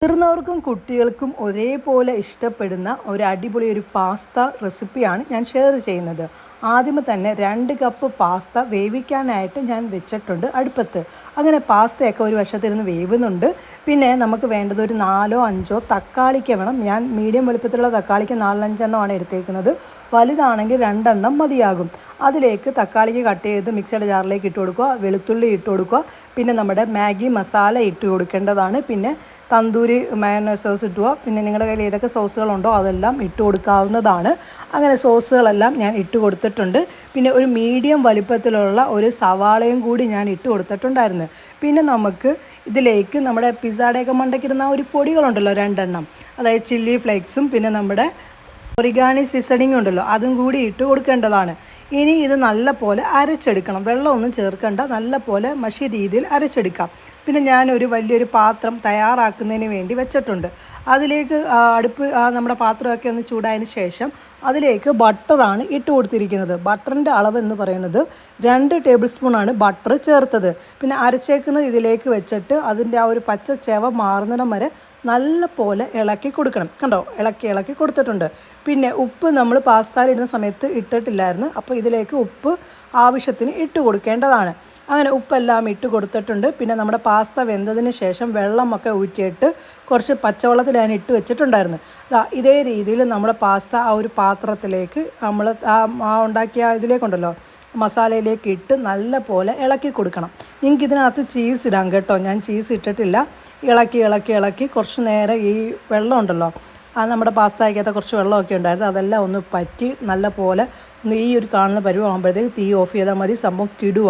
മുതിർന്നവർക്കും കുട്ടികൾക്കും ഒരേപോലെ ഇഷ്ടപ്പെടുന്ന ഒരു അടിപൊളി ഒരു പാസ്ത റെസിപ്പിയാണ് ഞാൻ ഷെയർ ചെയ്യുന്നത്. ആദ്യമേ തന്നെ 2 കപ്പ് പാസ്ത വേവിക്കാനായിട്ട് ഞാൻ വെച്ചിട്ടുണ്ട് അടുപ്പത്ത്. അങ്ങനെ പാസ്തയൊക്കെ ഒരു വശത്തിരുന്ന് വേവുന്നുണ്ട്. പിന്നെ നമുക്ക് വേണ്ടത് ഒരു 4-5 തക്കാളിക്ക വേണം. ഞാൻ മീഡിയം വലുപ്പത്തിലുള്ള തക്കാളിക്ക് 4-5 എണ്ണമാണ് എടുത്തേക്കുന്നത്. വലുതാണെങ്കിൽ 2 എണ്ണം മതിയാകും. അതിലേക്ക് തക്കാളിക്ക് കട്ട് ചെയ്ത് മിക്സിയുടെ ജാറിലേക്ക് ഇട്ട് കൊടുക്കുക, വെളുത്തുള്ളി ഇട്ട് കൊടുക്കുക, പിന്നെ നമ്മുടെ മാഗി മസാല ഇട്ട് കൊടുക്കേണ്ടതാണ്. പിന്നെ തന്തൂരി മയോണൈസ് സോസ് ഇട്ടുക. പിന്നെ നിങ്ങളുടെ കയ്യിൽ ഏതൊക്കെ സോസുകളുണ്ടോ അതെല്ലാം ഇട്ട് കൊടുക്കാവുന്നതാണ്. അങ്ങനെ സോസുകളെല്ലാം ഞാൻ ഇട്ട് കൊടുത്തിട്ടുണ്ട്. പിന്നെ ഒരു മീഡിയം വലിപ്പത്തിലുള്ള ഒരു സവാളയും കൂടി ഞാൻ ഇട്ട് കൊടുത്തിട്ടുണ്ടായിരുന്നു. പിന്നെ നമുക്ക് ഇതിലേക്ക് നമ്മുടെ പിസ്സയുടെയൊക്കെ മണ്ടയ്ക്കിടുന്ന ഒരു പൊടികളുണ്ടല്ലോ 2 എണ്ണം, അതായത് ചില്ലി ഫ്ലേക്സും പിന്നെ നമ്മുടെ ഒറിഗാനി സീസണിങ് ഉണ്ടല്ലോ അതും കൂടി ഇട്ട് കൊടുക്കേണ്ടതാണ്. ഇനി ഇത് നല്ല പോലെ അരച്ചെടുക്കണം. വെള്ളമൊന്നും ചേർക്കേണ്ട, നല്ല പോലെ മഷി രീതിയിൽ അരച്ചെടുക്കാം. പിന്നെ ഞാനൊരു വലിയൊരു പാത്രം തയ്യാറാക്കുന്നതിന് വേണ്ടി വെച്ചിട്ടുണ്ട്. അതിലേക്ക് നമ്മുടെ പാത്രമൊക്കെ ഒന്ന് ചൂടായതിന് ശേഷം അതിലേക്ക് ബട്ടറാണ് ഇട്ട് കൊടുത്തിരിക്കുന്നത്. ബട്ടറിൻ്റെ അളവ് എന്ന് പറയുന്നത് 2 ടേബിൾ സ്പൂണാണ് ബട്ടർ ചേർത്തത്. പിന്നെ അരച്ചേക്കുന്നത് ഇതിലേക്ക് വെച്ചിട്ട് അതിൻ്റെ ആ ഒരു പച്ച ചെവ മാറുന്നിടം വരെ നല്ല പോലെ ഇളക്കി കൊടുക്കണം. കണ്ടോ, ഇളക്കി കൊടുത്തിട്ടുണ്ട്. പിന്നെ ഉപ്പ് നമ്മൾ പാസ്തയിൽ ഇടുന്ന സമയത്ത് ഇട്ടിട്ടില്ലായിരുന്നു. അപ്പോൾ ഇതിലേക്ക് ഉപ്പ് ആവശ്യത്തിന് ഇട്ട് കൊടുക്കേണ്ടതാണ്. അങ്ങനെ ഉപ്പെല്ലാം ഇട്ട് കൊടുത്തിട്ടുണ്ട്. പിന്നെ നമ്മുടെ പാസ്ത വെന്തതിന് ശേഷം വെള്ളമൊക്കെ ഊറ്റിയിട്ട് കുറച്ച് പച്ചവെള്ളത്തിൽ ഞാൻ ഇട്ട് വെച്ചിട്ടുണ്ടായിരുന്നു. ഇതേ രീതിയിൽ നമ്മുടെ പാസ്ത ആ ഒരു പാത്രത്തിലേക്ക് നമ്മൾ ഉണ്ടാക്കിയ ഇതിലേക്കുണ്ടല്ലോ മസാലയിലേക്ക് ഇട്ട് നല്ല പോലെ ഇളക്കി കൊടുക്കണം. നിങ്ങൾക്ക് ഇതിനകത്ത് ചീസ് ഇടാം കേട്ടോ, ഞാൻ ചീസ് ഇട്ടിട്ടില്ല. ഇളക്കി കുറച്ച് നേരം ഈ വെള്ളം ഉണ്ടല്ലോ, നമ്മുടെ പാസ്തയ്ക്കകത്ത് കുറച്ച് വെള്ളമൊക്കെ ഉണ്ടായിരുന്നു, അതെല്ലാം ഒന്ന് പറ്റി നല്ല പോലെ ഈ ഒരു കാണുന്ന പരുവമാകുമ്പോഴത്തേക്ക് തീ ഓഫ് ചെയ്താൽ മതി. സംഭവം കിടുക.